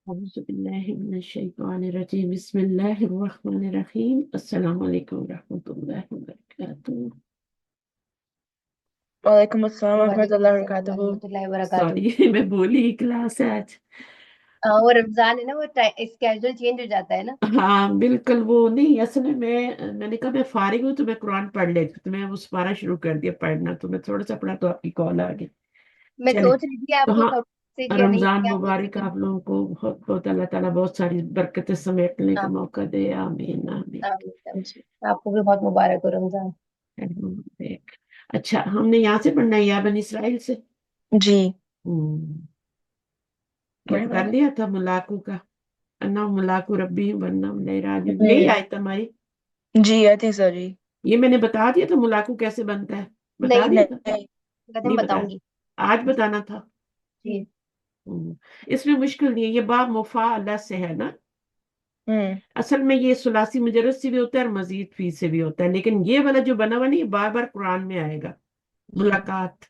أعوذ بالله من الشيطان الرجيم بسم الله الرحمن الرحيم السلام عليكم ورحمة الله وبركاته. وعلیکم السلام ورحمۃ وعلیکم اللہ السلام وبرکاتہ۔ ورحمۃ اللہ وبرکاتہ۔ سوری میں بولی کلاس ہے آج. وہ رمضان ہے نا، وہ اسکیجول چینج ہو جاتا ہے نا۔ ہاں بالکل، وہ نہیں اصل میں نے کہا میں فارغ ہوں تو میں قرآن پڑھ لیتی، تو میں اس پارہ شروع کر دیا پڑھنا، تو میں تھوڑا سا پڑھا تو آپ کی کال آ گئی. میں چلے سوچ رہی تھی آپ تو کو ہاں، کب سے کہ نہیں رمضان کیا مبارک آپ لوگوں کو بہت بہت، اللہ تعالیٰ بہت ساری برکتیں سمیٹنے کا موقع دے. آمین آمین. آپ کو بھی بہت مبارک ہو رمضان۔ اچھا، ہم نے یہاں سے پڑھنا ہے یا بنی اسرائیل سے؟ جی کر لیا تھا ملاقو کا، انا ملاقو ربی ورنہ راجو، ہوں، یہی آیت ہماری. جی آئی تھنک سو جی۔ یہ میں نے بتا دیا تھا ملاقو کیسے بنتا ہے، بتا نہیں دیا تھا؟ نہیں کہتے نہیں بتایا، بتاؤں گی۔ آج بتانا تھا. جی اس میں مشکل نہیں ہے، یہ باب مفاعلہ سے ہے نا. ہوں اصل میں یہ ثلاثی مجرد سے بھی ہوتا ہے اور مزید فی سے بھی ہوتا ہے، لیکن یہ والا جو بنا ہوا نہیں، یہ بار بار قرآن میں آئے گا، ملاقات.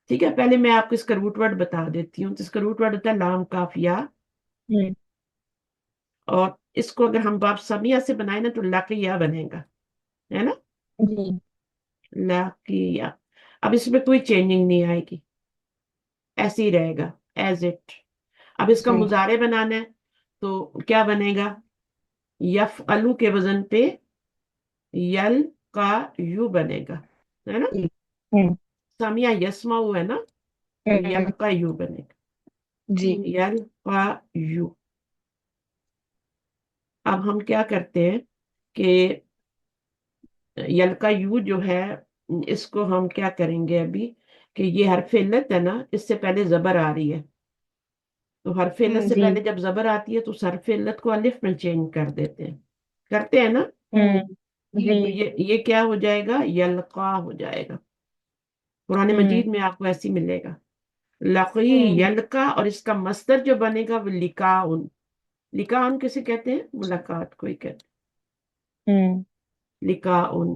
ٹھیک ہے، پہلے میں آپ کو اس کا روٹ ورڈ بتا دیتی ہوں. تو اس کا روٹ ورڈ ہوتا ہے لام کاف یا، ہوں اور اس کو اگر ہم باب سمیہ سے بنائیں نا تو لقیہ بنے گا، ہے نا. جی لقیہ. اب اس میں کوئی چینجنگ نہیں آئے گی، ایسے ہی رہے گا ایز اٹ. اب اس کا جی مضارع بنانا ہے تو کیا بنے گا؟ یفعلو کے وزن پہ یل کا یو بنے گا، ہے نا. جی ہوں سمیہ یسمعو ہے نا، تو یل ہوں کا یو بنے گا، جی یل کا یو. اب ہم کیا کرتے ہیں کہ یل کا یو جو ہے، اس کو ہم کیا کریں گے ابھی کہ یہ حرف علت ہے نا، اس سے پہلے زبر آ رہی ہے، تو حرف علت سے جی پہلے جب زبر آتی ہے تو اس حرف علت کو الف میں چینج کر دیتے ہیں، کرتے ہیں نا. ہوں جی تو یہ کیا ہو جائے گا؟ یلقا ہو جائے گا. قرآن ہوں مجید میں آپ کو ایسی ملے گا لقی ہوں یلقا، اور اس کا مصدر جو بنے گا وہ لکاؤن. لکاؤن کسے کہتے ہیں؟ ملاقات کو ہی کہتے ہوں ہیں لکاؤن.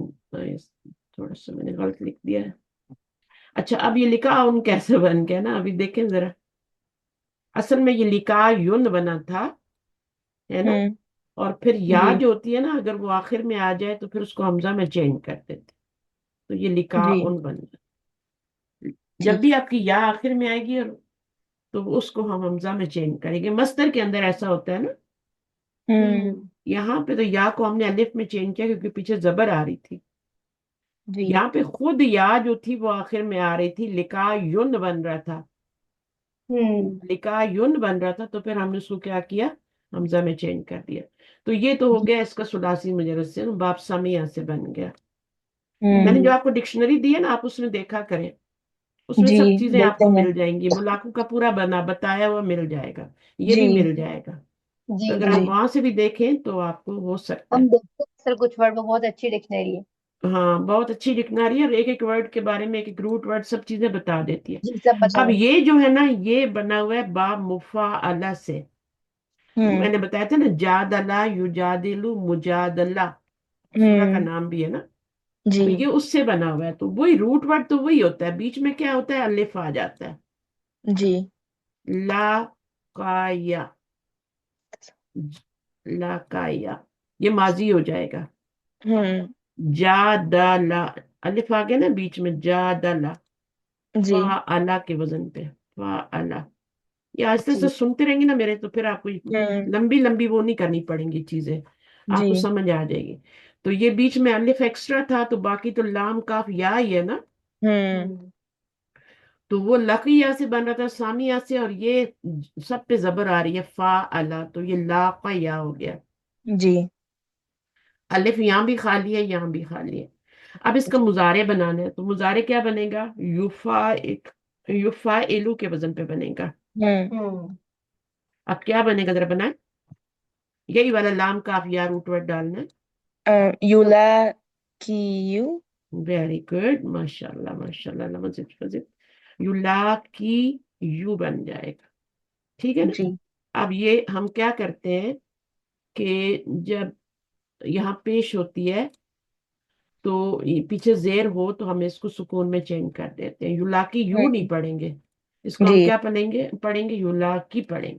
تھوڑا سا میں نے غلط لکھ دیا ہے. اچھا، اب یہ لکاؤن کیسے بن گیا نا، ابھی دیکھیں ذرا. اصل میں یہ لکایون بنا تھا، ہے نا. ہوں اور پھر یا جی جو ہوتی ہے نا، اگر وہ آخر میں آ جائے تو پھر اس کو حمزہ میں چینج کر دیتے، تو یہ جی لکاؤن بن جائے. جب ٹھیک بھی آپ کی یا آخر میں آئے گی اور تو اس کو ہم حمزہ میں چینج کریں گے. مصدر کے اندر ایسا ہوتا ہے نا. ہوں یہاں پہ تو یا کو ہم نے الف میں چینج کیا کیونکہ پیچھے زبر آ رہی تھی. جی یہاں پہ خود یا جو تھی وہ آخر میں آ رہی تھی، لکا یون بن رہا تھا، لکا یون بن رہا تھا، تو پھر ہم نے اس کو کیا کیا؟ حمزہ میں چینج کر دیا. تو یہ تو ہو گیا اس کا ثلاثی مجرد سے، باب سمیہ سے بن گیا. میں نے جو آپ کو ڈکشنری دی ہے نا، آپ اس میں دیکھا کریں، اس میں جی سب چیزیں آپ دیکھتے کو ہیں مل جائیں گی. ملاقو کا پورا بتایا ہوا مل جائے گا، یہ جی بھی مل جائے گا. جی تو اگر جی آپ وہاں سے بھی دیکھیں تو آپ کو ہو سکتا ہم ہے. دیکھتے ہیں سر، کچھ ورڈ میں بہت اچھی ڈکشنری ہے۔ ہاں بہت اچھی ڈکشنری ہے، اور ایک ایک ورڈ کے بارے میں ایک ایک روٹ ورڈ سب چیزیں بتا دیتی ہے. جی سب جی اب بتائیں۔ یہ جو ہے نا، یہ بنا ہوا ہے باب مفاعلہ سے. ہوں میں نے بتایا تھا نا، جادلہ یجادلو مجادلہ، سورہ کا ہوں نام بھی ہے نا. جی تو یہ اس سے بنا ہوا ہے، تو وہی روٹ ورڈ تو وہی ہوتا ہے، بیچ میں کیا ہوتا ہے؟ الف آ جاتا ہے. جی لا قایا، لا قایا، یہ ماضی ہو جائے گا. ہوں جادلہ، الف آ گیا نا بیچ میں، جادلہ. جی فعلا کے وزن پہ، فعلا. یہ آہستہ جی آہستہ سنتے رہیں گے نا میرے، تو پھر آپ کو ہوں لمبی لمبی وہ نہیں کرنی پڑیں گی چیزیں، آپ جی کو سمجھ آ جائے گی. تو یہ بیچ میں الف ایکسٹرا تھا، تو باقی تو لام کاف یا ہی ہے نا. ہوں تو وہ لقیہ سے بن رہا تھا، سامیہ سے، اور یہ سب پہ زبر آ رہی ہے فعلا، تو یہ لاقیا ہو گیا. جی الف یہاں بھی خالی ہے، یہاں بھی خالی ہے. اب اس کا مضارع بنانا ہے، تو مضارع کیا بنے گا؟ یفعلو کے وزن پہ بنے گا. ہوں اب کیا بنے گا ذرا بنائیں. یہی والا لام کاف یا روٹ ورڈ ڈالنا ہے. یولا کی یو ویری گڈ، ماشاء اللہ ماشاء اللہ، مزید مزید. یولا کی یو بن جائے گا، ٹھیک ہے نا. جی اب یہ ہم کیا کرتے ہیں کہ جب یہاں پیش ہوتی ہے تو پیچھے زیر ہو تو ہم اس کو سکون میں چینج کر دیتے ہیں. یولا کی یو نہیں پڑھیں گے، اس کو ہم جی کیا پڑھیں گے؟ یولا کی پڑھیں گے.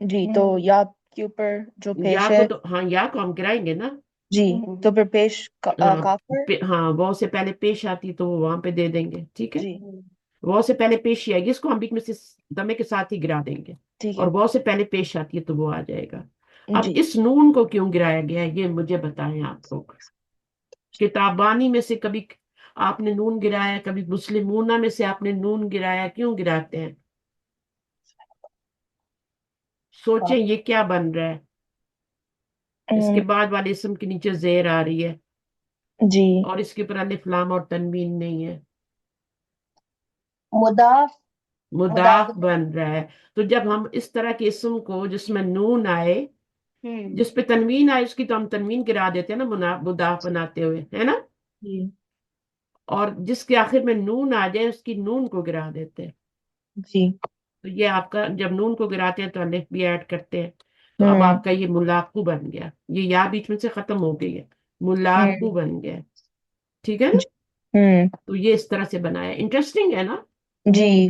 جی تو یا کے اوپر جو یا پیش کو ہے تو ہاں یا کو ہم گرائیں گے نا. جی تو پھر پیش ہاں کافر. ہاں واو سے پہلے پیش آتی تو وہ وہاں پہ دے دیں گے. ٹھیک ہے. جی واو سے پہلے پیش آئے گی اس کو ہم بیچ میں سے دمے کے ساتھ ہی گرا دیں گے. ٹھیک اور ہے. واو سے پہلے پیش آتی ہے تو وہ آ جائے گا. اب جی اس نون کو کیوں گرایا گیا ہے یہ مجھے بتائیں آپ لوگ. کتابانی میں سے کبھی آپ نے نون گرایا, کبھی مسلمونہ میں سے آپ نے نون گرایا, کیوں گراتے ہیں؟ سوچیں یہ کیا بن رہا ہے. اس کے بعد والے اسم کے نیچے زیر آ رہی ہے جی اور اس کے اوپر الف لام اور تنوین نہیں ہے, مضاف مضاف بن رہا ہے. تو جب ہم اس طرح کے اسم کو جس میں نون آئے, جس پہ تنوین آئے, اس کی تو ہم تنوین گرا دیتے ہیں نا مضاف بناتے ہوئے, ہے نا. جی اور جس کے آخر میں نون آ جائے اس کی نون کو گرا دیتے ہیں. جی تو یہ آپ کا جب نون کو گراتے ہیں تو الف بھی ایڈ کرتے ہیں. تو اب ہوں آپ کا یہ ملاقو بن گیا, یہ یا بیچ میں سے ختم ہو گئی ہے, ملاقو ہوں بن گیا. ٹھیک ہے نا. جی ہوں تو یہ اس طرح سے بنایا, انٹرسٹنگ ہے نا, جی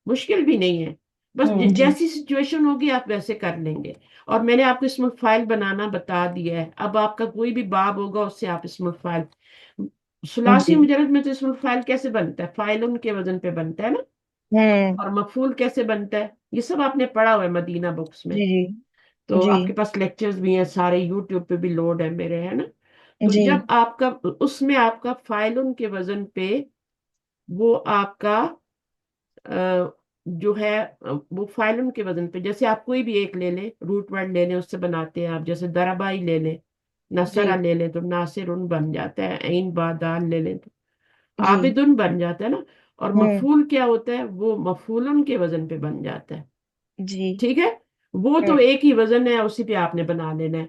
مشکل بھی نہیں ہے. بس جی جیسی سچویشن ہوگی آپ ویسے کر لیں گے. اور میں نے آپ کو اسم الفاعل بنانا بتا دیا ہے. اب آپ کا کوئی بھی باب ہوگا اس سے آپ اسم الفاعل, ثلاثی جی مجرد میں تو اسم الفاعل کیسے بنتا ہے, فاعل کے وزن پہ بنتا ہے نا. ہوں اور مفعول کیسے بنتا ہے, یہ سب آپ نے پڑھا ہوا ہے مدینہ بکس میں. جی جی تو جی آپ کے پاس لیکچرز بھی ہیں سارے, یوٹیوب پہ بھی لوڈ ہے میرے, ہے نا. تو جی جب آپ کا اس میں آپ کا فاعل کے وزن پہ وہ آپ کا جو ہے وہ فائلن کے وزن پہ, جیسے آپ کوئی بھی ایک لے لیں, روٹ ورڈ لے لیں, اس سے بناتے ہیں آپ. جیسے دربائی لے لیں, نصرہ لے لیں تو ناصرن بن جاتا ہے. عین با دال لے لیں تو جی عابدن بن جاتا ہے نا. اور ہوں مفعول کیا ہوتا ہے, وہ مفعولن کے وزن پہ بن جاتا ہے. جی ٹھیک ہے. وہ تو ہوں ایک ہی وزن ہے, اسی پہ آپ نے بنا لینا ہے.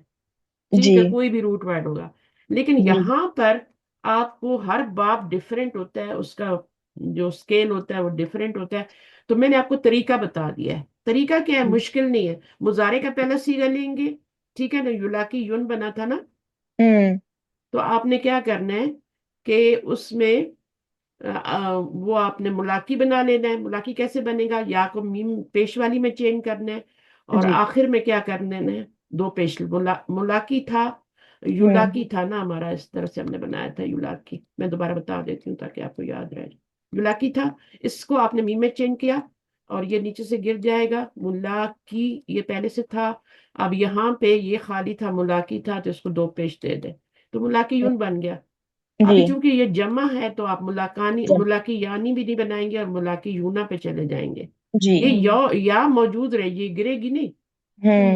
ٹھیک جی ہے, کوئی بھی روٹ ورڈ ہوگا. لیکن جی یہاں پر آپ کو ہر باب ڈفرینٹ ہوتا ہے, اس کا جو اسکیل ہوتا ہے وہ ڈفرینٹ ہوتا ہے. تو میں نے آپ کو طریقہ بتا دیا ہے. طریقہ کیا ہے, مشکل نہیں ہے. مضارع کا پہلا صیغہ لیں گے, ٹھیک ہے نا, یولاکی یون بنا تھا نا. ہوں تو آپ نے کیا کرنا ہے کہ اس میں وہ آپ نے ملاقی بنا لینا ہے. ملاقی کیسے بنے گا, یا کو میم پیش والی میں چینج کرنا ہے, اور جی آخر میں کیا کرنا ہے, دو پیش. ملاقی تھا, ہوں یولاکی تھا نا ہمارا, اس طرح سے ہم نے بنایا تھا یولاکی. میں دوبارہ بتا دیتی ہوں تاکہ آپ کو یاد رہے. یولاکی تھا, اس کو آپ نے میم میں چینج کیا, اور یہ نیچے سے گر جائے گا. ملاقی یہ پہلے سے تھا, اب یہاں پہ یہ خالی تھا, ملاقی تھا, تو اس کو دو پیش دے دے تو ملاقی یون بن گیا. جی ابھی چونکہ یہ جمع ہے تو آپ ملاقی یانی بھی نہیں بنائیں گے, اور ملاقی یونا پہ چلے جائیں گے. جی یہ یا موجود رہے, یہ گرے گی نہیں.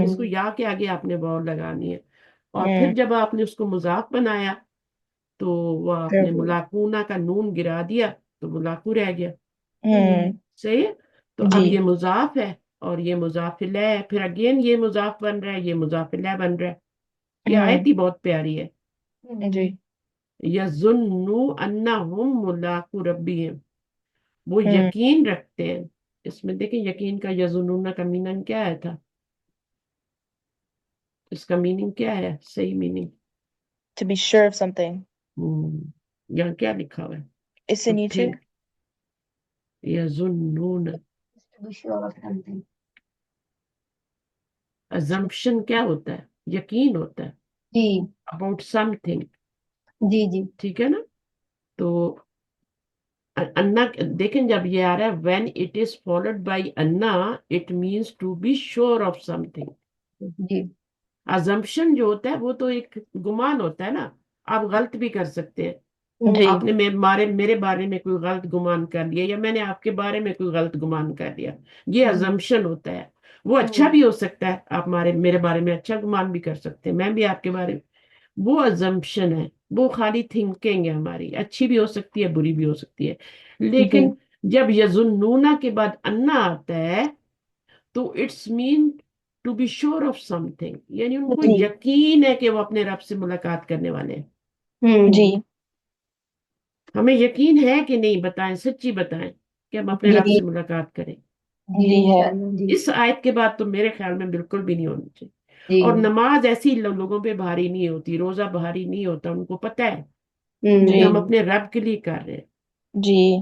اس کو ہوں یا کے آگے آپ نے واو لگانی ہے. اور پھر ہوں جب آپ نے اس کو مضاف بنایا تو وہ آپ نے ملاقونا کا نون گرا دیا تو ملاقو رہ گیا. ہوں صحیح ہے. تو اب جی یہ مضاف ہے اور یہ مضاف الیہ ہے, پھر اگین یہ مضاف بن رہا ہے, یہ مضاف الیہ بن رہا ہے. یہ ہوں آیت ہی بہت پیاری ہے. جی یظنوا انہم ملاقو ربہم, وہ ہوں یقین رکھتے ہیں. اس میں دیکھیں یقین کا یظنون کا میننگ کیا ہے تھا, اس کا میننگ کیا ہے, صحیح meaning. to be sure of something یہاں کیا لکھا ہوا ہے, اس سے تو نیچے think. یظنون, to be sure of something. assumption کیا ہوتا ہے, یقین ہوتا ہے جی about something. جی جی ٹھیک ہے نا. تو انا دیکھیں جب یہ آ رہا ہے when it is followed by anna it means to be sure of something. G assumption جو ہوتا ہے وہ تو ایک گمان ہوتا ہے نا, آپ غلط بھی کر سکتے ہیں. جی آپ نے میرے بارے میں کوئی غلط گمان کر لیا, یا میں نے آپ کے بارے میں کوئی غلط گمان کر لیا, یہ assumption ہوتا ہے. وہ اچھا بھی ہو سکتا ہے, آپ میرے بارے میں اچھا گمان بھی کر سکتے ہیں, میں بھی آپ کے بارے میں. وہ assumption ہے, وہ خالی تھنکنگ ہے ہماری, اچھی بھی ہو سکتی ہے بری بھی ہو سکتی ہے. جی لیکن جب یظنون کے بعد انا آتا ہے تو it's mean to be sure of سم تھنگ, یعنی ان کو جی یقین ہے کہ وہ اپنے رب سے ملاقات کرنے والے ہیں. جی ہمیں یقین ہے کہ نہیں, بتائیں, سچی بتائیں کہ ہم اپنے رب جی سے ملاقات کریں. جی ہے اس آیت کے بعد تو میرے خیال میں بالکل بھی نہیں ہونی چاہیے. جی اور نماز ایسی لوگوں پہ بھاری نہیں ہوتی, روزہ بھاری نہیں ہوتا, ان کو پتہ ہے جی کہ ہم اپنے رب کے لیے کر رہے ہیں. جی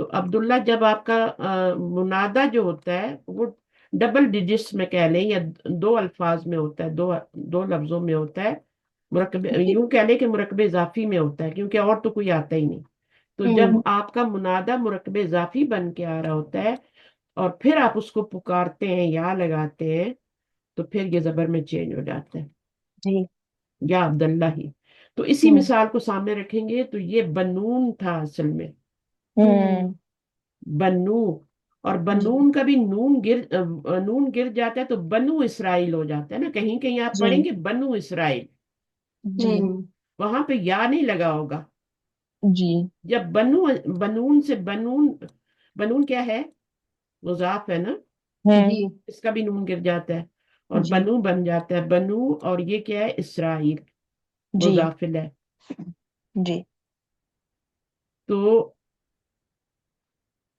تو عبداللہ جب آپ کا منادہ جو ہوتا ہے وہ ڈبل ڈیجٹس میں کہہ لیں یا دو الفاظ میں ہوتا ہے، دو لفظوں میں ہوتا ہے، مرکب یوں کہہ لیں کہ مرکب اضافی میں ہوتا ہے، کیونکہ اور تو کوئی آتا ہی نہیں۔ تو جب آپ کا منادہ مرکب اضافی بن کے آ رہا ہوتا ہے اور پھر آپ اس کو پکارتے ہیں یا لگاتے ہیں، تو پھر یہ زبر میں چینج ہو جاتا ہے، جی یا عبداللہ ہی۔ تو اسی مثال کو سامنے رکھیں گے تو یہ بنون تھا اصل میں، بنو، اور بنون کا بھی نون گر جاتا ہے تو بنو اسرائیل ہو جاتا ہے نا، کہیں کہیں آپ جی پڑھیں گے بنو اسرائیل، جی وہاں پہ یا نہیں لگا ہوگا۔ جی جب بنون سے بنون کیا ہے؟ مضاف ہے نا، جی اس کا بھی نون گر جاتا ہے اور جی بنو بن جاتا ہے بنو، اور یہ کیا ہے؟ اسرائیل، جی مضاف ہے۔ جی تو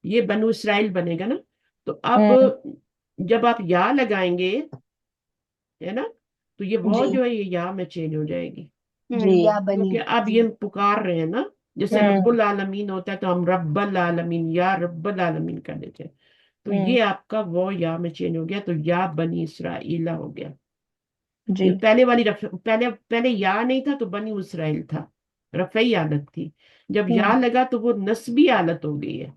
یہ بنو اسرائیل بنے گا نا۔ تو اب جب آپ یا لگائیں گے، ہے نا، تو یہ وہ جی جو ہے یہ یا میں چینج ہو جائے گی، جی یا بنی، کیونکہ اب یہ پکار رہے ہیں نا، جیسے رب العالمین ہوتا ہے تو ہم رب العالمین یا رب العالمین کر دیتے ہیں، تو یہ آپ کا وہ یا میں چینج ہو گیا، تو یا بنی اسرائیل ہو گیا۔ جی یہ پہلے والی پہلے یا نہیں تھا تو بنی اسرائیل تھا، رفعی حالت تھی، جب یا لگا تو وہ نسبی حالت ہو گئی ہے،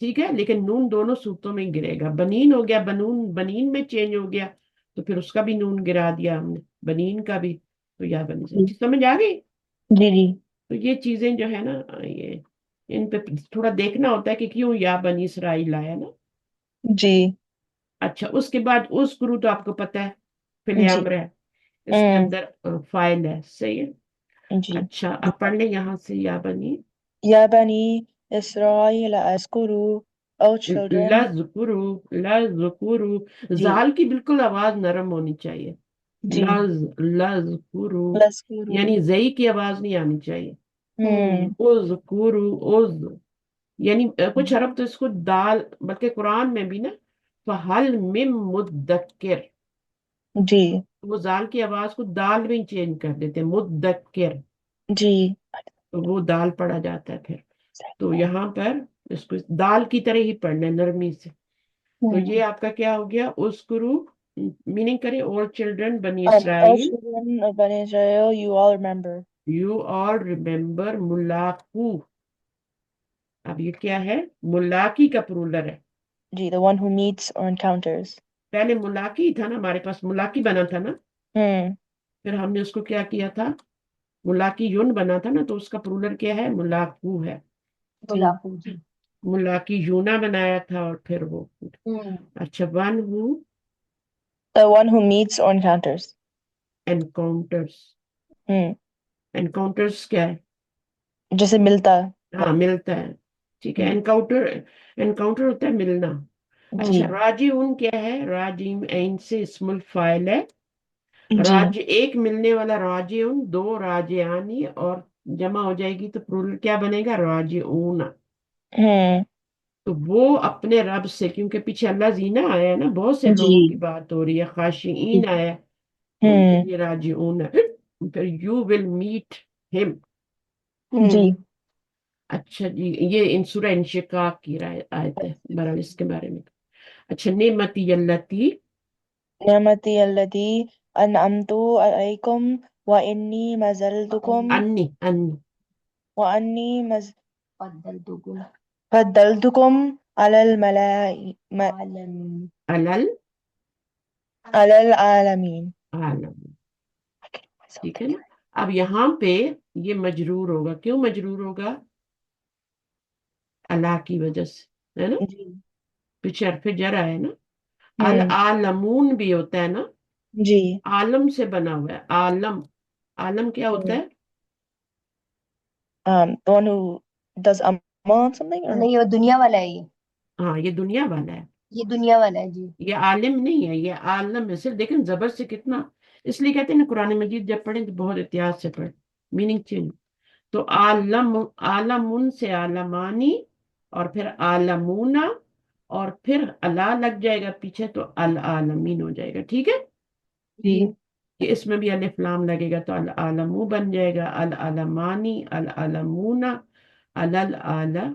ٹھیک ہے، لیکن نون دونوں صورتوں میں گرے گا، بنین ہو گیا، بنون بنین میں چینج ہو گیا، تو پھر اس کا بھی نون گرا دیا ہم نے، بنین کا بھی، تو یا بنی سے سمجھ آ گئی۔ جی جی تو یہ چیزیں جو ہے نا، یہ ان پہ تھوڑا دیکھنا ہوتا ہے کہ کیوں یا بنی اسرائیل آیا نا۔ جی اچھا، اس کے بعد اس گرو تو آپ کو پتا ہے فعل جی امر ہے، اس کے اندر فاعل ہے، صحیح ہے۔ جی اچھا اب پڑھ لیں یہاں سے، یا بنی یا بنی اسرائیل اذکروا او children لذکرو، لذکرو، جی زال کی بالکل آواز نرم ہونی چاہیے، جی لذکرو، لذکروا یعنی زئی کی آواز نہیں آنی چاہیے، ہوں اذکرو، یعنی کچھ عرب تو اس کو دال، بلکہ قرآن میں بھی نا فہل من مدکر، جی وہ زال کی آواز کو دال میں چینج کر دیتے ہیں، مدکر، جی تو وہ دال پڑا جاتا ہے پھر۔ تو یہاں پر اس کو دال کی طرح ہی پڑھنا ہے، نرمی سے۔ تو یہ آپ کا کیا ہو گیا؟ اسکرو، میننگ کریں اور چلڈرن بنی all اسرائیل، children of Bani Israel you all remember you all remember ملاقو، اب یہ کیا ہے؟ ملاقی کا پرولر ہے، جی the one who meets or encounters پہلے ملاقی تھا نا، ہمارے پاس ملاقی بنا تھا نا، پھر ہم نے اس کو کیا کیا تھا؟ ملاقی یون بنا تھا نا، تو اس کا پرولر کیا ہے؟ ملاقو ہے، جی ملاقی یونا بنایا تھا، اور پھر وہ اچھا one who the one who meets or encounters encounters, ہوں انکاؤنٹرس کیا ہے؟ جیسے ملتا ہاں ملتا ہے، ٹھیک ہے، انکاؤنٹر، انکاؤنٹر ہوتا ہے ملنا۔ جی اچھا راجعون کیا ہے؟ راجیم عین سے اسم الفاعل ہے، جی راج ایک ملنے والا راجعون، دو راجعانی، اور جمع ہو جائے گی تو پلورل کیا بنے گا؟ راجعون۔ ہوں تو وہ اپنے رب سے، کیونکہ پیچھے اللہ زینہ آیا ہے نا، بہت سے جی لوگوں کی بات ہو رہی ہے، خاشعین آیا ہے، تو ان کے ہوں لیے راجعون ہے، پھر یو ول میٹ ہم۔ جی اچھا جی، یہ ان سورہ انشقاق کی آیت ہے، بہرحال اس کے بارے میں۔ اچھا نعمتی اللتی، نعمتی الذی انعمت علیکم وانی مزلتکم انی وانی فضلتکم فضلتکم علی الملائکۃ علل علی العالمین عالم، ٹھیک ہے نا۔ اب یہاں پہ یہ مجرور ہوگا، کیوں مجرور ہوگا؟ اللہ کی وجہ سے، ہے نا، جی پیچھے حرف جر ہے نا، ہوں العالمون بھی ہوتا ہے نا، جی عالم سے بنا ہوا ہے، عالم، عالم کیا ہوتا ہے؟ the one who does amal something or نہیں، وہ دنیا والا ہے، ہاں یہ دنیا والا ہے، یہ دنیا والا ہے جی۔ یہ عالم نہیں ہے، یہ عالم ہے صرف، دیکھیں زبر سے کتنا، اس لیے کہتے ہیں نا قرآن مجید جب پڑھیں تو بہت احتیاط سے پڑھیں، میننگ چینج۔ تو عالم، عالمن سے عالمانی، اور پھر عالمونا، اور پھر اللہ لگ جائے گا پیچھے تو العالمین ہو جائے گا، ٹھیک ہے، جی کہ اس میں بھی الف لام لگے گا تو العالمو بن جائے گا، العالمانی، العالمونا، العالمین،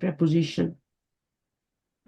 preposition।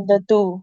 the two।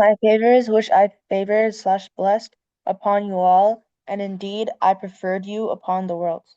My favors which I favored slash blessed upon you all, and indeed I preferred you upon the worlds।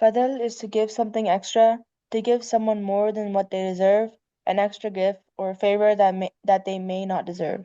Fadl is to give something extra, to give someone more than what they deserve, an extra gift or a favor that they may not deserve।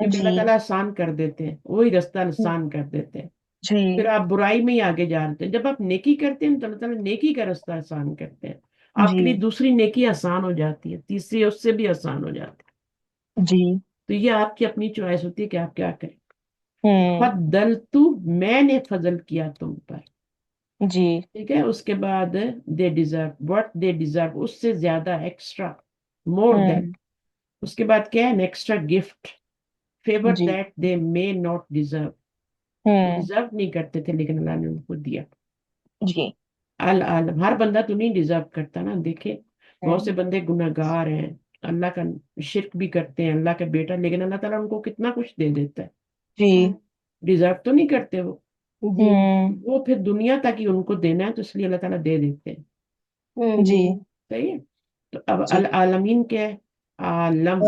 کیونکہ اللہ جی تعالیٰ آسان کر دیتے ہیں, وہی راستہ آسان کر دیتے ہیں. جی پھر آپ برائی میں ہی آگے جاتے ہیں. جب آپ نیکی کرتے ہیں تو اللہ تعالیٰ نیکی کا راستہ آسان کرتے ہیں, آپ کے جی لیے دوسری نیکی آسان ہو جاتی ہے, تیسری اس سے بھی آسان ہو جاتی ہے. جی تو یہ آپ کی اپنی چوائس ہوتی ہے کہ آپ کیا کریں. ہوں فضلت, میں نے فضل کیا تم پر. جی ٹھیک ہے, اس کے بعد they deserve what they deserve, اس سے زیادہ, ایکسٹرا, مور دین. ہوں اس کے بعد کیا ہے, ایکسٹرا گفٹ, فیور جی that they may not deserve. وہ ہوں ڈیزرو نہیں کرتے تھے لیکن اللہ نے ان کو دیا. جی العالم, ہر بندہ تو نہیں ڈیزرو کرتا نا. دیکھے بہت سے ہوں بندے گناہ گار ہیں, اللہ کا شرک بھی کرتے ہیں, اللہ کا بیٹا, لیکن اللہ تعالیٰ ان کو کتنا کچھ دے دیتا ہے. جی ڈیزرو تو نہیں کرتے وہ, جی ہوں وہ پھر دنیا تک ہی ان کو دینا ہے, تو اس لیے اللہ تعالیٰ دے دیتے ہیں. جی صحیح ہے. تو اب جی العالمین کیا ہے, عالم.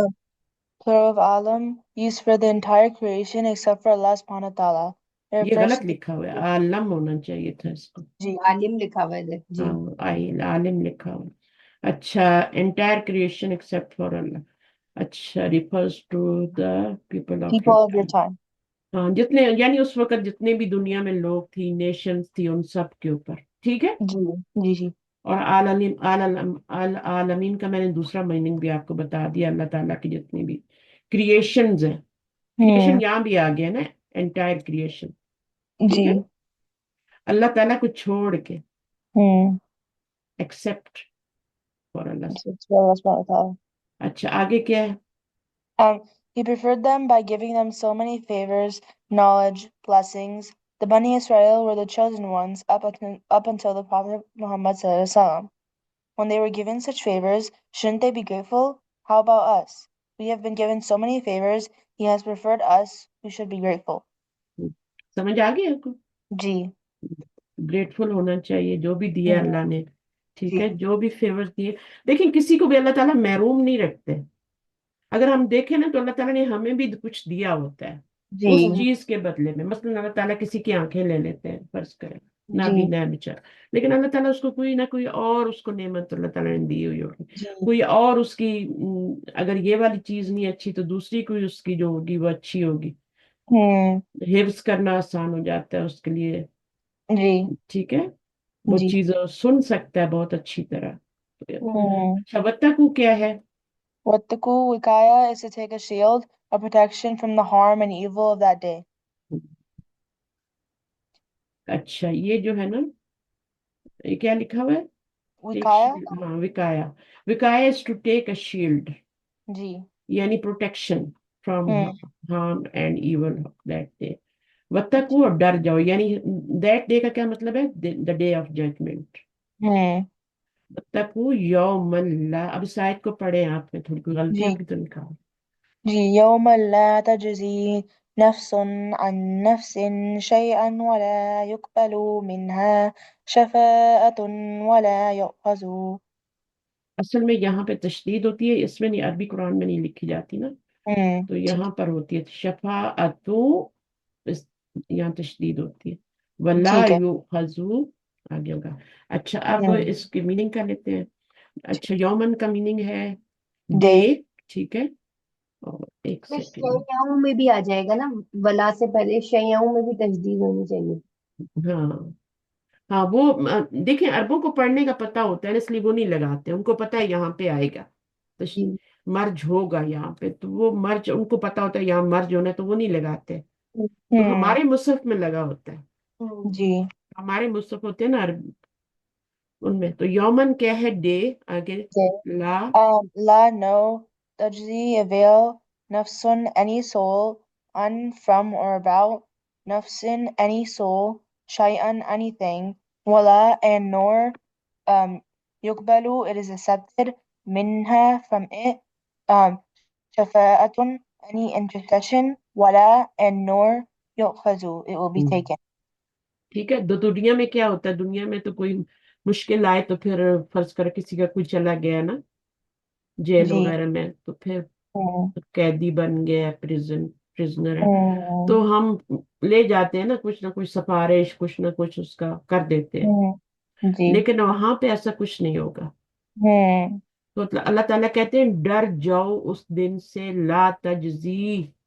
Plural of alam used for the entire creation except for Allah subhanahu wa ta'ala. It یہ refers غلط to the لکھا ہوا ہے, عالم ہونا چاہیے تھا اس کو. جی عالم لکھا ہوا ہے ادھر. جی ہاں, عالم لکھا ہوا. اچھا, انٹائر کریشن ایکسپٹ فار اللہ. اچھا, refers to the people of your people of your time. time. ہاں, جتنے یعنی اس وقت جتنے بھی دنیا میں لوگ تھی, نیشنز تھی, ان سب کے اوپر. ٹھیک ہے. جی جی جی اور عالمین کا میں نے دوسرا میننگ بھی آپ کو بتا دیا. اللہ تعالیٰ کی جتنی بھی کریشنز ہیں, کریشن ہوں یہاں بھی آ گیا نا, انٹائر کریشن. ٹھیک جی ہے. اللہ تعالیٰ کو چھوڑ کے, ہوں accept for Allah. it's for Allah subhanahu wa ta'ala. اچھا, آگے کیا ہے. He preferred them by giving them so many favors, knowledge, blessings. The Bani Israel were the chosen ones up until the Prophet Muhammad sallallahu alaihi wasallam. When they were given such favors, shouldn't they be grateful? How about us? We have been given so many favors. He has preferred us. We should be grateful. سمجھ آ گیا آپ کو. جی grateful ہونا چاہیے جو بھی دیا ہوں اللہ نے. ٹھیک جی ہے, جو بھی فیور دیے. دیکھیں کسی کو بھی اللہ تعالیٰ محروم نہیں رکھتے. اگر ہم دیکھیں نا تو اللہ تعالیٰ نے ہمیں بھی کچھ دیا ہوتا ہے جی اس چیز کے بدلے میں. مثلا اللہ تعالیٰ کسی کی آنکھیں لے لیتے ہیں, فرض کریں, نہ جی بھی نہ بچار, لیکن اللہ تعالیٰ اس کو کوئی نہ کوئی اور اس کو نعمت اللہ تعالیٰ نے دی ہوئی ہوگی. جی کوئی اور اس کی اگر یہ والی چیز نہیں اچھی تو دوسری کوئی اس کی جو ہوگی وہ اچھی ہوگی. ہوں حفظ کرنا آسان ہو جاتا ہے اس کے لیے. جی ٹھیک ہے, وہ جی چیز سن سکتا ہے بہت اچھی طرح. ہوں اچھا, وتقو کیا ہے. Wattaku Wikaya is to take a shield, a protection from the harm and evil of that day. اچھا, یہ جو ہے نا, یہ کیا لکھا ہوا ہے. ایک Wikaya شیلڈ, ہاں, وکایا. وکایا از ٹو ٹیک اے شیلڈ, جی یعنی پروٹیکشن فرام ہوں harm and evil that day. وتقو, اور ڈر جاؤ, یعنی دیٹ ڈے کا کیا مطلب ہے, دا ڈے آف ججمنٹ. ہوں وتقو یوم اللہ. اب اس آیت کو پڑھیں آپ میں, تھوڑی کوئی غلطی جی آپ کی تو نکال. جی يوم لا تجزي نفس عن نفس شيئا ولا يقبل منها شفاعة ولا يؤخذ. اصل میں یہاں پہ تشدید ہوتی ہے, اس میں نہیں, عربی قرآن میں نہیں لکھی جاتی نا, تو ٹھیک یہاں پر ہوتی ہے شفاعتو, یہاں تشدید ہوتی ہے. ولا ٹھیک ہے یؤخذو آگے ہوگا. اچھا, اب ہوں اس کی میننگ کر لیتے ہیں. اچھا, یومن کا میننگ ہے ڈے ڈے. ٹھیک ہے, اور ایک میں سیکنڈ. شیعوں میں بھی آ جائے گا نا, ولا سے پہلے شیعوں میں بھی تجدید ہونی چاہیے. ہاں ہاں, وہ دیکھیں عربوں کو پڑھنے کا پتہ ہوتا ہے اس لیے وہ نہیں لگاتے, ان کو پتہ ہے یہاں پہ آئے گا جی مرج ہوگا یہاں پہ, تو وہ مرج ان کو پتہ ہوتا ہے یہاں مرج ہونا ہے, تو وہ نہیں لگاتے. تو ہوں ہمارے مصحف میں لگا ہوتا ہے, جی ہمارے مصحف ہوتے ہیں نا عربی, ان میں. تو یومن کیا ہے, ڈے. آگے ڈے لا. لا no تجزي avail نفس any soul un from or about نفس any soul شيئا anything ولا and nor يقبل it is accepted منها from it شفاعة any intercession ولا and nor يؤخذ it will be taken. ٹھیک ہے, دنیا میں کیا ہوتا ہے, دنیا میں تو کوئی مشکل آئے تو پھر فرض کر کسی کا کوئی چلا گیا نا جیل جی وغیرہ میں, تو پھر ہوں قیدی بن گیا, پرزنر ہے, ہوں تو ہم لے جاتے ہیں نا, کچھ نہ کچھ سفارش, کچھ نہ کچھ اس کا کر دیتے ہیں. ہوں جی لیکن وہاں پہ ایسا کچھ نہیں ہوگا. ہوں تو اللہ تعالیٰ کہتے ہیں ڈر جاؤ اس دن سے, لا تجزی,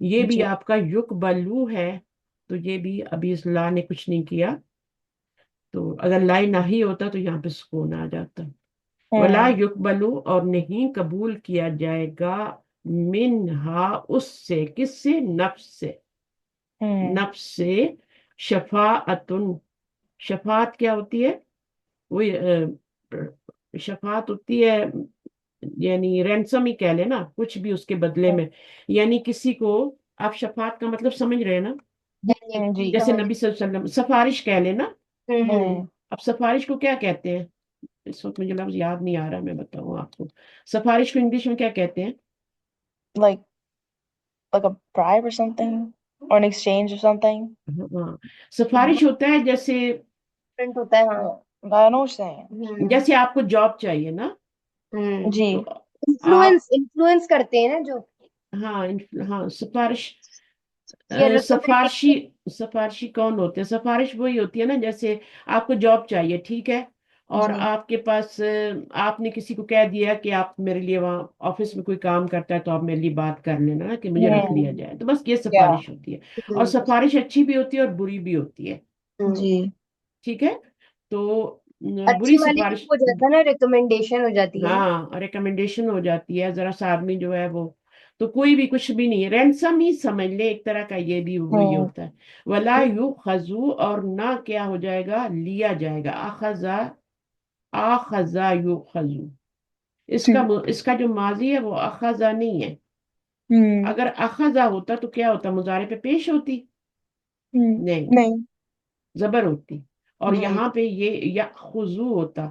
یہ بھی جی آپ کا یقبلو ہے، تو یہ بھی ابھی اس لا نے کچھ نہیں کیا، تو اگر لائے نہ ہی ہوتا تو یہاں پہ سکون آ جاتا. ولا یقبلو، اور نہیں قبول کیا جائے گا، منہا اس سے، کس سے؟ نفس سے. نفس سے شفاعتن. شفاعت کیا ہوتی ہے؟ وہی شفاعت ہوتی ہے، یعنی رینسم ہی کہہ لیں نا، کچھ بھی اس کے بدلے میں. یعنی کسی کو، آپ شفاعت کا مطلب سمجھ رہے ہیں نا؟ جی جیسے سمجھ. نبی صلی اللہ علیہ وسلم سفارش کہہ لیں نا. ہوں. اب سفارش کو کیا کہتے ہیں؟ اس وقت مجھے لفظ یاد نہیں آ رہا، میں بتاؤں آپ کو. سفارش کو انگلش میں کیا کہتے ہیں؟ like a bribe or something, or an exchange or something. ہاں، سفارش ہوتا ہے جیسے، ڈفرنٹ ہوتا ہے ہاں. I know what you're saying. جیسے آپ کو جاب چاہیے نا، جی تو آپ، انفلوئنس کرتے ہیں نا جو. ہاں ہاں سفارش. یا سفارشی، ریکمنڈیشن. سفارشی کون ہوتے ہیں؟ سفارش وہی ہوتی ہے نا، جیسے آپ کو جاب چاہیے، ٹھیک ہے، اور جی آپ کے پاس آپ نے کسی کو کہہ دیا کہ آپ میرے لیے وہاں آفس میں کوئی کام کرتا ہے تو آپ میرے لیے بات کر لینا کہ مجھے رکھ لیا جائے، تو بس یہ yeah سفارش ہوتی ہے. اور سفارش اچھی بھی ہوتی ہے اور بری بھی ہوتی ہے، جی ٹھیک ہے. تو اچھی بری والی میں سفارش، ہو جاتا ہے نا، ریکمنڈیشن ہو جاتی ہے نا. ہاں ریکمنڈیشن ہو جاتی ہے، ذرا سا آدمی جو ہے وہ، تو کوئی بھی کچھ بھی نہیں ہے، رینسم ہی سمجھ لے ایک طرح کا، یہ بھی وہی ہوتا ہے. ولا یو خزو، اور نہ کیا ہو جائے گا؟ لیا جائے گا. آخذا، آخذا یو خزو، اس کا جو ماضی ہے وہ اخذا نہیں ہے. اگر اخذا ہوتا تو کیا ہوتا؟ مضارع پہ پیش ہوتی؟ نہیں، نہیں زبر ہوتی. اور یہاں پہ یہ یا خضو ہوتا،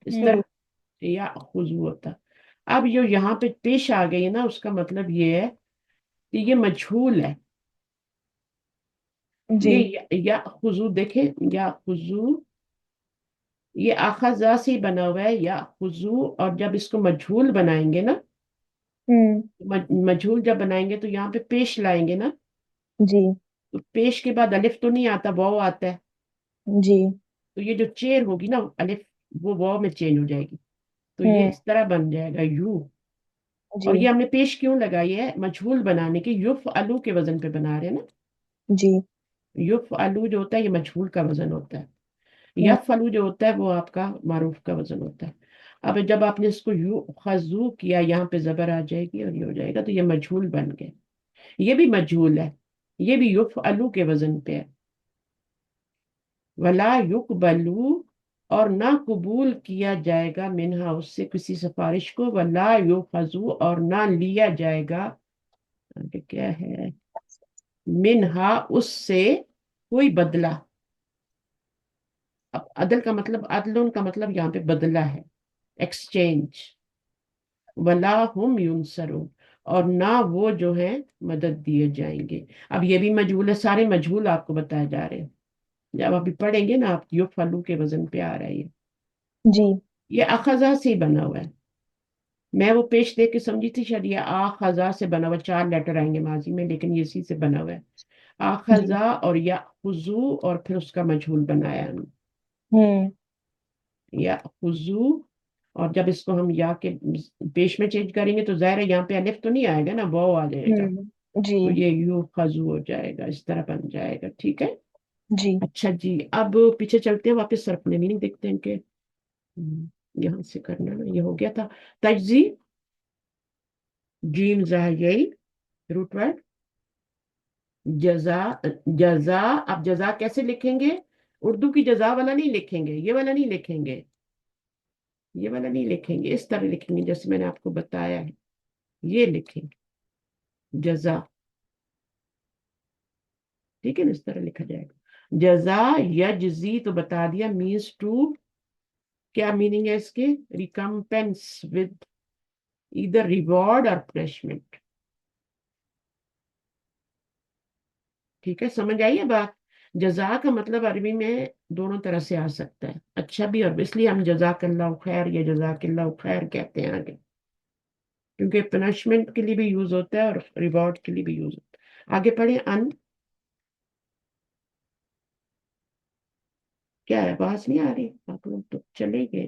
اس طرح یا خضو ہوتا. اب جو یہاں پہ پیش آ گئی ہے نا، اس کا مطلب یہ ہے کہ یہ مجھول ہے. جی یہ یا خضو دیکھیں، یا خضو یہ اخذا سے ہی بنا ہوا ہے، یا خضو. اور جب اس کو مجھول بنائیں گے نا، مجھول جب بنائیں گے تو یہاں پہ پیش لائیں گے نا، جی تو پیش کے بعد الف تو نہیں آتا، واو آتا ہے. جی تو یہ جو چیر ہوگی نا الف، وہ واو میں چینج ہو جائے گی، تو یہ اس طرح بن جائے گا یو. جی اور یہ ہم نے پیش کیوں لگائی ہے؟ مجھول بنانے کے، یف الو کے وزن پہ بنا رہے ہیں نا. جی یف الو جو ہوتا ہے یہ مجھول کا وزن ہوتا ہے، یف الو جو ہوتا ہے وہ آپ کا معروف کا وزن ہوتا ہے. اب جب آپ نے اس کو یو خضو کیا، یہاں پہ زبر آ جائے گی اور یہ ہو جائے گا، تو یہ مجھول بن گئے. یہ بھی مجھول ہے، یہ بھی یف الو کے وزن پہ ہے. ولا یقبلو، اور نہ قبول کیا جائے گا، منہا اس سے کسی سفارش کو. ولا یؤخذو، اور نہ لیا جائے گا، آگے کیا ہے؟ منہا اس سے کوئی بدلہ. اب عدل کا مطلب، عدل کا مطلب یہاں پہ بدلہ ہے، ایکسچینج. ولا ہم ینصرون، اور نہ وہ جو ہے مدد دیے جائیں گے. اب یہ بھی مجھول ہے، سارے مجھول آپ کو بتائے جا رہے ہیں. جب ابھی پڑھیں گے نا آپ، یو فلو کے وزن پہ آ رہا ہے جی یہ اخذا سے ہی بنا ہوا ہے. میں وہ پیش دے کے سمجھی تھی شاید یہ آخذا سے بنا ہوا، 4 لیٹر آئیں گے ماضی میں، لیکن یہ اسی سے بنا ہوا ہے. جی آخذا اور یا خضو، اور پھر اس کا مجھول بنایا ہم، یا خضو. اور جب اس کو ہم یا کے پیش میں چینج کریں گے تو ظاہر ہے یہاں پہ الف تو نہیں آئے گا نا، واو آ جائے گا، جی تو یہ یو خضو ہو جائے گا، اس طرح بن جائے گا. ٹھیک ہے، جی اچھا جی. اب پیچھے چلتے ہیں، واپس صرف نے میننگ دیکھتے ہیں کہ یہاں سے کرنا نا، یہ ہو گیا تھا تجزی، جیم زا یہی روٹ ورڈ. جزا، جزا. اب جزا کیسے لکھیں گے؟ اردو کی جزا والا نہیں لکھیں گے، یہ والا نہیں لکھیں گے، یہ والا نہیں لکھیں گے، اس طرح لکھیں گے جیسے میں نے آپ کو بتایا ہے. یہ لکھیں گے جزا، ٹھیک ہے نا، اس طرح لکھا جائے گا. جزا یجزی تو بتا دیا، مینس ٹو، کیا میننگ ہے اس کے؟ ریکمپنس ود ادھر ریوارڈ اور پنشمنٹ. ٹھیک ہے، سمجھ آئیے بات. جزا کا مطلب عربی میں دونوں طرح سے آ سکتا ہے، اچھا بھی، اور اس لیے ہم جزاک اللہ خیر یا جزاک اللہ خیر کہتے ہیں آگے، کیونکہ پنشمنٹ کے لیے بھی یوز ہوتا ہے اور ریوارڈ کے لیے بھی یوز ہوتا ہے. آگے پڑھیں. ان، کیا ہے، آواز نہیں آ رہی؟ آپ لوگ تو چلے گئے.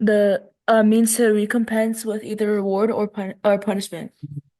The means to recompense with either reward or punishment.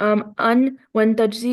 un when tajzi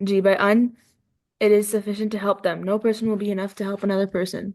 ji by un it is sufficient to help them. No person will be enough to help another person.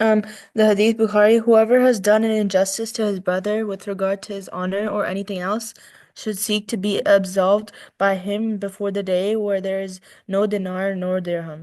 Um, the Hadith Bukhari, whoever has done an injustice to his brother with regard to his honor or anything else should seek to be absolved by him before the day where there is no dinar nor dirham.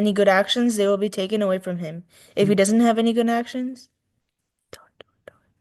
any good actions, they will be taken away from him. If he doesn't have any good actions,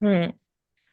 hmm,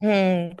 hmm,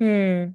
hmm,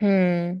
hmm,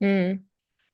hmm,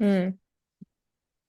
hmm,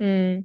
hmm,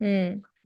hmm,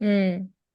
hmm,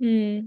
hmm,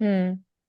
hmm,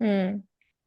hmm,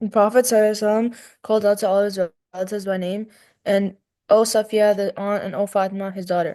The Prophet ﷺ called out to all his relatives by name, and O Safiya, the aunt, and O Fatima, his daughter.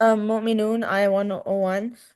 Mu'minun, ayah 101.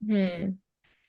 Hmm.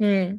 Hmm.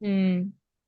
Hmm.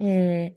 Hmm.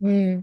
Hmm.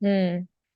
Hmm.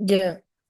Yeah.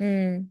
Hmm.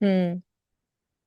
Hmm.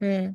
Hmm.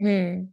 Hmm.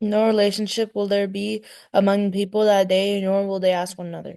No relationship will there be among people that day, nor will they ask one another.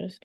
just.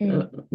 Hmm.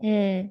Hmm.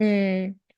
Hmm.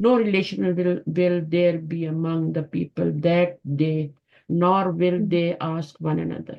No relation will there be among the people that day, nor will they ask one another.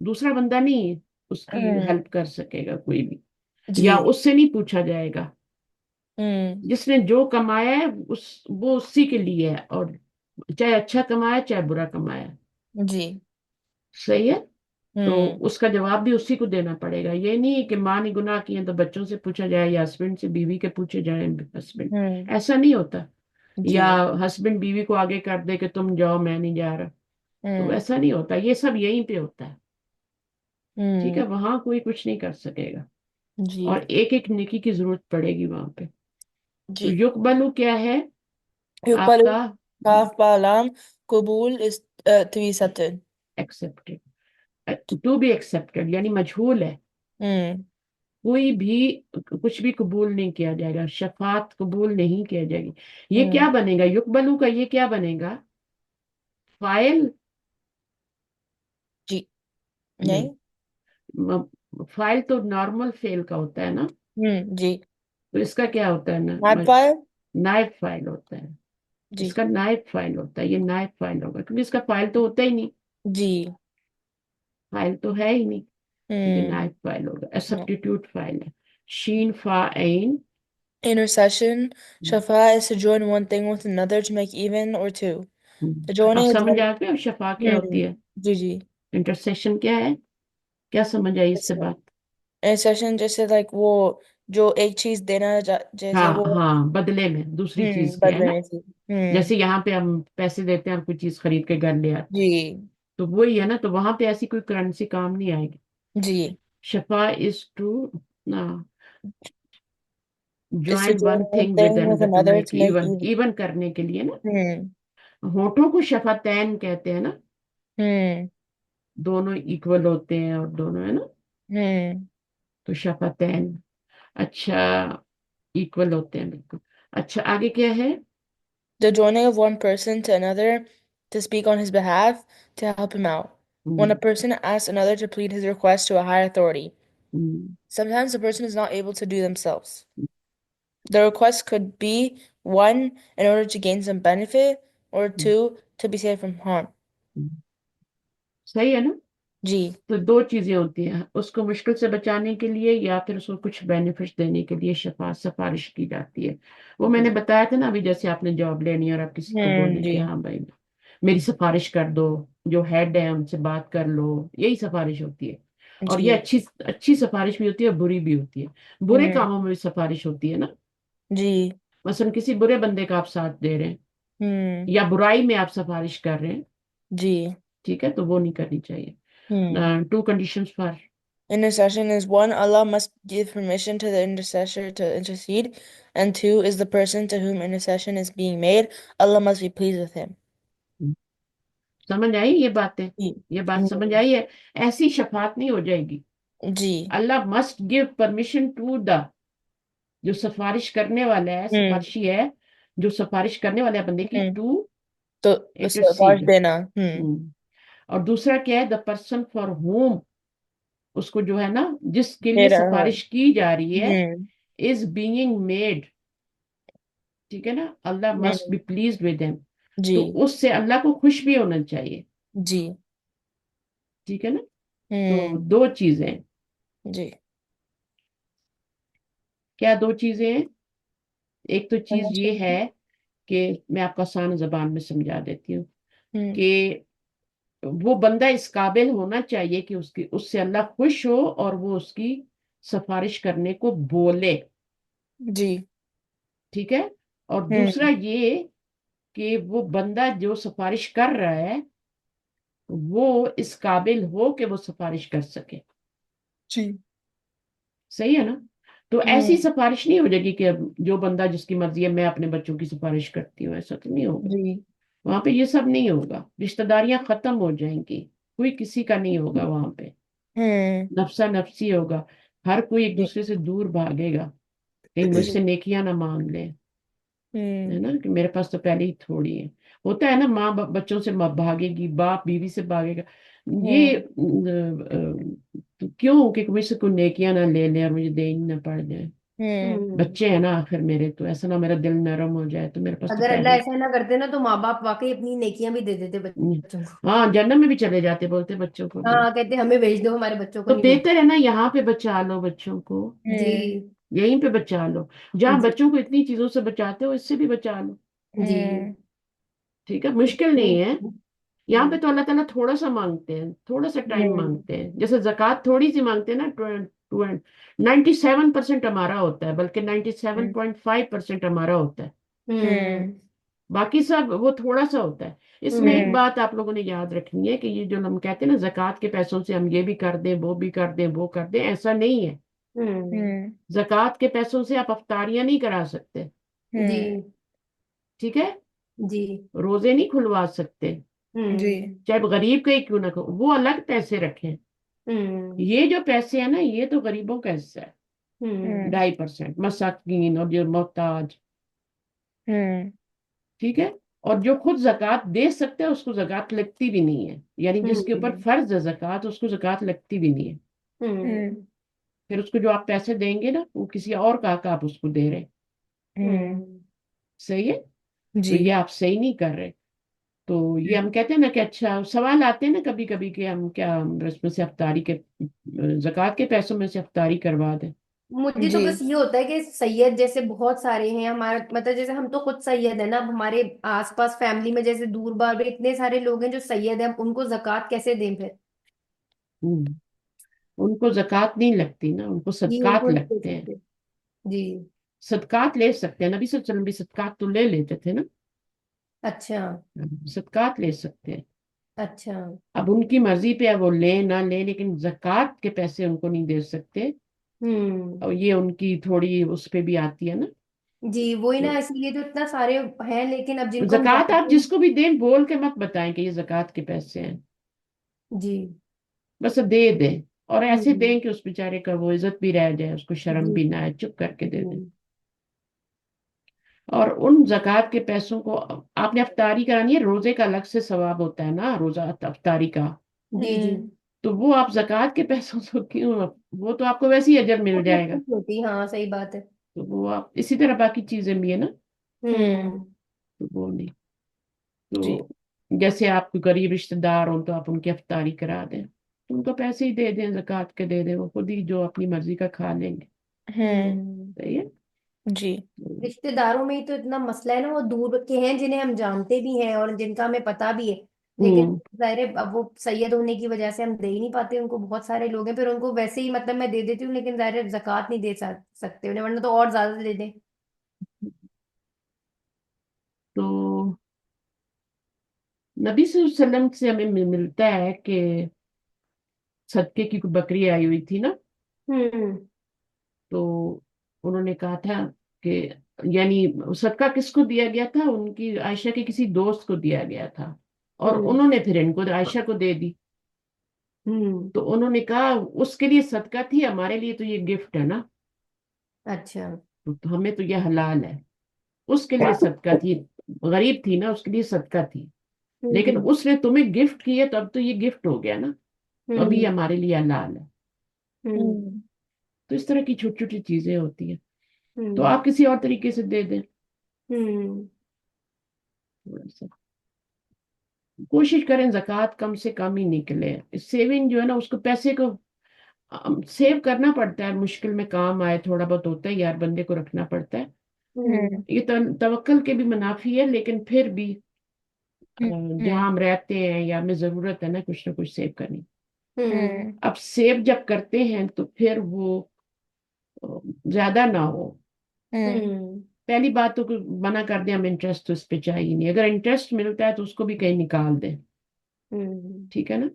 دوسرا بندہ نہیں اس کی ہوں help کر سکے گا کوئی بھی، جی یا اس سے نہیں پوچھا جائے گا. ہوں جس نے جو کمایا ہے وہ اسی کے لیے ہے، اور چاہے اچھا کمایا چاہے برا کمایا. جی صحیح ہے. تو ہوں اس کا جواب بھی اسی کو دینا پڑے گا. یہ نہیں کہ ماں نے گناہ کیے تو بچوں سے پوچھا جائے، یا ہسبینڈ سے بیوی کے پوچھے جائیں ہسبینڈ. ہوں ایسا نہیں ہوتا. جی یا ہسبینڈ بیوی کو آگے کر دے کہ تم جاؤ میں نہیں جا رہا. تو ہوں ایسا نہیں ہوتا. یہ سب یہیں پہ ہوتا ہے. ٹھیک ہے. ہوں وہاں کوئی کچھ نہیں کر سکے گا، جی اور ایک ایک نیکی کی ضرورت پڑے گی وہاں پہ. تو جی یقبلو کیا ہے آپ يقبل کا؟ کاف بالام قبول is to be accepted. Accepted. To be accepted یعنی مجہول ہے. ہوں کوئی بھی کچھ بھی قبول نہیں کیا جائے گا. شفاعت قبول نہیں کیا جائے گی. یہ کیا ہوں بنے گا یقبلو کا؟ یہ کیا بنے گا؟ فائل جی نہیں. نہیں فائل تو نارمل فیل کا ہوتا ہے نا. جی تو اس کا کیا ہوتا ہے نا؟ not file نائب فائل ہوتا ہے. جی اس کا نائب فائل ہوتا ہے. یہ نائب فائل ہوگا کیونکہ اس کا فائل تو ہوتا ہی نہیں. جی فائل تو ہے ہی نہیں. تو یہ ہوں نائب فائل ہوگا. سبسٹیٹیوٹ فائل ہے. شین فا عین. intercession shafa is to join one thing with another to make even or two the اب joining of سمجھ one آ گیا شفا کیا ہوتی ہے؟ جی جی انٹرسیشن کیا ہے؟ کیا سمجھ آئی اس سے بات؟ intercession جیسے like وہ جو ایک چیز دینا جیسے ہاں وہ ہاں، بدلے میں دوسری چیز کے ہے بدلے نا. میں تھی جیسے یہاں پہ ہم پیسے دیتے ہیں، ہم کوئی چیز خرید کے گھر لے آتے جی تو وہی ہے نا. تو وہاں پہ ایسی کوئی کرنسی کام نہیں آئے گی. جی شفا is to is to join join one one thing with thing with another to another make to make even. even even کرنے کے لیے نا. ہوں ہونٹوں کو شفتین کہتے ہیں نا. ہوں دونوں ایکول ہوتے ہیں اور دونوں ہے نا. ہوں تو شفتین اچھا ایکول ہوتے ہیں بالکل. اچھا آگے کیا ہے؟ the joining of one person to another to speak on his behalf to help him out when a person asks another to plead his request to a higher authority. Sometimes the person is not able to do themselves. The request could be one, in order to gain some benefit, or two, to be saved from harm. صحیح ہے نا. جی تو دو چیزیں ہوتی ہیں، اس کو مشکل سے بچانے کے لیے یا پھر اس کو کچھ بینیفٹ دینے کے لیے سفارش کی جاتی ہے. وہ میں نے بتایا تھا نا ابھی. جیسے آپ نے جاب لینی ہے اور آپ کسی کو بولیں جی کہ ہاں بھائی میری سفارش کر دو، جو ہیڈ ہے ان سے بات کر لو. یہی سفارش ہوتی ہے. اور یہ جی اچھی سفارش بھی ہوتی ہے اور بری بھی ہوتی ہے. برے کاموں میں بھی سفارش ہوتی ہے نا. جی مثلا کسی برے بندے کا آپ ساتھ دے رہے ہیں ہوں یا برائی میں آپ سفارش کر رہے ہیں، جی ٹھیک ہے، تو وہ نہیں کرنی چاہیے. To conditions for Intercession is one, Allah must give permission to the intercessor to intercede, and two is the person to whom intercession is being made. Allah must be pleased with him. سمجھ آئی یہ باتیں؟ جی یہ بات سمجھ آئی ہے؟ ایسی شفاعت نہیں ہو جائے گی. جی اللہ must give permission to the, جو سفارش کرنے والا ہے، سفارشی ہے، جو سفارش کرنے والے بندے کی، ٹو تو سفارش انٹرسیڈ. دینا اور دوسرا کیا ہے؟ دا پرسن فار ہوم، اس کو جو ہے نا جس کے لیے میرا سفارش کی جا رہی ہے، ہوں از بینگ میڈ. ٹھیک ہے نا. اللہ must be pleased with him. جی تو اس سے اللہ کو خوش بھی ہونا چاہیے. جی ٹھیک ہے نا. تو ہوں دو چیزیں. جی کیا دو چیزیں ہیں؟ ایک تو چیز یہ ہوں ہے کہ میں آپ کو آسان زبان میں سمجھا دیتی ہوں کہ وہ بندہ اس قابل ہونا چاہیے کہ اس سے اللہ خوش ہو اور وہ اس کی سفارش کرنے کو بولے. جی ٹھیک ہے. اور دوسرا یہ کہ وہ بندہ جو سفارش کر رہا ہے وہ اس قابل ہو کہ وہ سفارش کر سکے. جی صحیح ہے نا. تو ایسی سفارش نہیں ہو جائے گی کہ جو بندہ جس کی مرضی ہے میں اپنے بچوں کی سفارش کرتی ہوں. ایسا تو نہیں ہوگا. جی وہاں پہ یہ سب نہیں ہوگا. رشتہ داریاں ختم ہو جائیں گی. کوئی کسی کا نہیں ہوگا وہاں پہ. نفسا نفسی ہوگا. ہر کوئی ایک دوسرے سے دور بھاگے گا. کہیں مجھ سے نیکیاں نہ مانگ لے، ہے نا، کہ میرے پاس تو پہلے ہی تھوڑی ہے. ہوتا ہے نا، ماں بچوں سے بھاگے گی، باپ بیوی سے بھاگے گا. یہ کیوں کہ مجھ سے کوئی نیکیاں نہ لے لے اور مجھے دینی نہ پڑ جائے. بچے ہیں نا آخر میرے، تو ایسا نہ میرا دل نرم ہو جائے، تو میرے پاس تو اگر اللہ پہلے ایسا نہ کرتے نا تو ماں باپ واقعی اپنی نیکیاں بھی دے دیتے بچوں کو. ہاں جنت میں بھی چلے جاتے، بولتے بچوں کو بھی. ہاں کہتے ہمیں بھیج دو، ہمارے بچوں کو تو نہیں بھیج. بہتر ہے نا یہاں پہ بچا لو بچوں کو، جی یہیں پہ بچا لو، جہاں جی بچوں کو اتنی چیزوں سے بچاتے ہو اس سے بھی بچا لو. جی. ٹھیک ہے، مشکل نہیں ہے. یہاں پہ ہوں تو اللہ تعالیٰ تھوڑا سا مانگتے ہیں، تھوڑا سا ٹائم مانگتے ہیں. جیسے زکوٰۃ تھوڑی سی مانگتے ہیں نا، 97% ہمارا ہوتا ہے، بلکہ 97.5% ہمارا ہوتا ہے. ہوں باقی سب وہ تھوڑا سا ہوتا ہے. اس میں ایک بات آپ لوگوں نے یاد رکھنی ہے کہ یہ جو ہم کہتے ہیں نا زکوٰۃ کے پیسوں سے ہم یہ بھی کر دیں، وہ بھی کر دیں، وہ کر دیں، ایسا نہیں ہے. ہوں زکوٰۃ کے پیسوں سے آپ افطاریاں نہیں کرا سکتے. جی ٹھیک ہے، جی. روزے نہیں کھلوا سکتے، ہوں چاہے غریب کا ہی کیوں نہ ہو، وہ الگ پیسے رکھیں. ہوں یہ جو پیسے ہیں نا یہ تو غریبوں کا حصہ ہے، ہوں 2.5%، مساکین اور جو محتاج. ہوں ٹھیک ہے. اور جو خود زکوٰۃ دے سکتے ہیں اس کو زکوٰۃ لگتی بھی نہیں ہے، یعنی جس کے اوپر ہوں فرض ہے زکوٰۃ اس کو زکوٰۃ لگتی بھی نہیں ہے. ہوں پھر اس کو جو آپ پیسے دیں گے نا وہ کسی اور کا آپ اس کو دے رہے. ہوں صحیح ہے. تو جی یہ آپ صحیح نہیں کر رہے. تو یہ ہم کہتے ہیں نا کہ اچھا سوال آتے ہیں نا کبھی کبھی کہ ہم کیا اس میں سے افطاری کے زکوٰۃ کے پیسوں میں سے افطاری کروا دیں. مجھے تو جی بس یہ ہوتا ہے کہ سید جیسے بہت سارے ہیں ہمارا، مطلب جیسے ہم تو خود سید ہیں نا، اب ہمارے آس پاس فیملی میں جیسے دور بار میں اتنے سارے لوگ ہیں جو سید ہیں، اب ان کو زکوٰۃ کیسے دیں پھر؟ ہم، ان کو زکوٰۃ نہیں لگتی نا، ان کو جی ان صدقات کو نہیں دے لگتے ہیں. سکتے. جی. صدقات لے سکتے ہیں، نبی صلی اللہ علیہ وسلم بھی صدقات تو لے لیتے تھے نا. اچھا صدقات لے سکتے ہیں. اچھا. اب ان کی مرضی پہ ہے وہ لیں نہ لیں، لیکن زکوٰۃ کے پیسے ان کو نہیں دے سکتے. ہوں اور یہ ان کی تھوڑی اس پہ بھی آتی ہے نا. جی وہی نا، اس لیے تو اتنا سارے ہیں، لیکن اب جن کو ہم زکوٰۃ آپ جانتے ہیں. جس کو بھی دیں بول کے مت بتائیں کہ یہ زکوٰۃ کے پیسے ہیں، جی. بس دے دیں. اور ایسے ہوں دیں کہ اس بیچارے کا وہ عزت بھی رہ جائے، اس کو شرم جی. بھی نہ آئے، چپ کر کے دے دیں. ہوں اور ان زکوٰۃ کے پیسوں کو آپ نے افطاری کرانی ہے، روزے کا الگ سے ثواب ہوتا ہے نا روزہ افطاری کا. جی جی. تو وہ آپ زکوٰۃ کے پیسوں سے کیوں، وہ تو آپ کو ویسے ہی اجر وہ مل جائے گا. نفل ہوتی، ہاں صحیح بات ہے. تو وہ آپ اسی طرح باقی چیزیں بھی ہے نا. ہوں تو وہ نہیں. جی تو جیسے آپ کو غریب رشتہ دار ہوں تو آپ ان کی افطاری کرا دیں، تو ان کو پیسے ہی دے دیں، زکوٰۃ کے دے دیں، وہ خود ہی جو اپنی مرضی کا کھا لیں گے. ہوں. صحیح ہے. جی رشتے داروں میں ہی تو اتنا مسئلہ ہے نا، وہ دور کے ہیں جنہیں ہم جانتے بھی ہیں اور جن کا ہمیں پتا بھی ہے، لیکن ہوں ظاہر ہے اب وہ سید ہونے کی وجہ سے ہم دے ہی نہیں پاتے ان کو. بہت سارے لوگ ہیں پھر ان کو ویسے ہی مطلب میں دے دیتی ہوں، لیکن ظاہر ہے زکوٰۃ نہیں دے سکتے انہیں، ورنہ تو اور زیادہ دے دیں. تو نبی صلی اللہ علیہ وسلم سے ہمیں ملتا ہے کہ صدقے کی کوئی بکری آئی ہوئی تھی نا. ہوں تو انہوں نے کہا تھا کہ یعنی صدقہ کس کو دیا گیا تھا، ان کی عائشہ کے کسی دوست کو دیا گیا تھا، اور ہوں انہوں نے پھر ان کو عائشہ کو دے دی. ہوں. تو انہوں نے کہا اس کے لیے صدقہ تھی، ہمارے لیے تو یہ گفٹ ہے نا، اچھا. تو ہمیں تو یہ حلال ہے. اس کے لیے صدقہ تھی، غریب تھی نا، اس کے لیے صدقہ تھی، لیکن ہوں اس نے تمہیں گفٹ کی ہے تو اب تو یہ گفٹ ہو گیا نا، تو ابھی یہ ہوں ہمارے لیے حلال ہے. ہوں تو اس طرح کی چھوٹی چھوٹی چیزیں ہوتی ہیں. تو ہوں آپ کسی اور طریقے سے دے دیں. ہوں. تھوڑا سا کوشش کریں زکوٰۃ کم سے کم ہی نکلے. سیونگ جو ہے نا اس کو پیسے کو سیو کرنا پڑتا ہے، مشکل میں کام آئے، تھوڑا بہت ہوتا ہے یار، بندے کو رکھنا پڑتا ہے. ہوں یہ توکل کے بھی منافی ہے، لیکن پھر بھی جہاں ہم رہتے ہیں یا ہمیں ضرورت ہے نا کچھ نہ کچھ سیو کرنی. ہوں اب سیو جب کرتے ہیں تو پھر وہ زیادہ نہ ہو. ہوں پہلی بات تو منع کر دیں، ہم انٹرسٹ تو اس پہ چاہیے نہیں، اگر انٹرسٹ ملتا ہے تو اس کو بھی کہیں نکال دیں. ہوں ٹھیک ہے نا.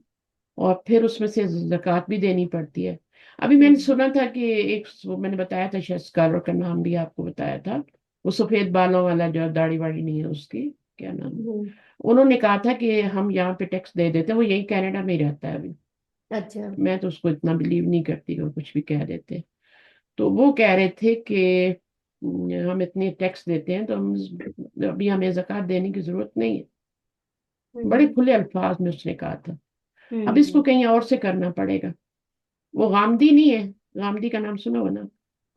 اور پھر اس میں سے زکوٰۃ بھی دینی پڑتی ہے. ابھی میں نے سنا تھا کہ ایک میں نے بتایا تھا، شاید اسکالر کا نام بھی آپ کو بتایا تھا، وہ سفید بالوں والا جو داڑھی واڑی نہیں ہے اس کی کیا نام ہے؟ ہوں. انہوں نے کہا تھا کہ ہم یہاں پہ ٹیکس دے دیتے ہیں، وہ یہی کینیڈا میں ہی رہتا ہے ابھی. اچھا. میں تو اس کو اتنا بلیو نہیں کرتی کہ وہ کچھ بھی کہہ دیتے. تو وہ کہہ رہے تھے کہ ہم اتنے ٹیکس دیتے ہیں تو ہم ابھی ہمیں زکوٰۃ دینے کی ضرورت نہیں ہے. بڑے ہوں کھلے الفاظ میں اس نے کہا تھا. اب اس کو ہوں کہیں اور سے کرنا پڑے گا. وہ غامدی نہیں ہے، غامدی کا نام سنا ہو نا.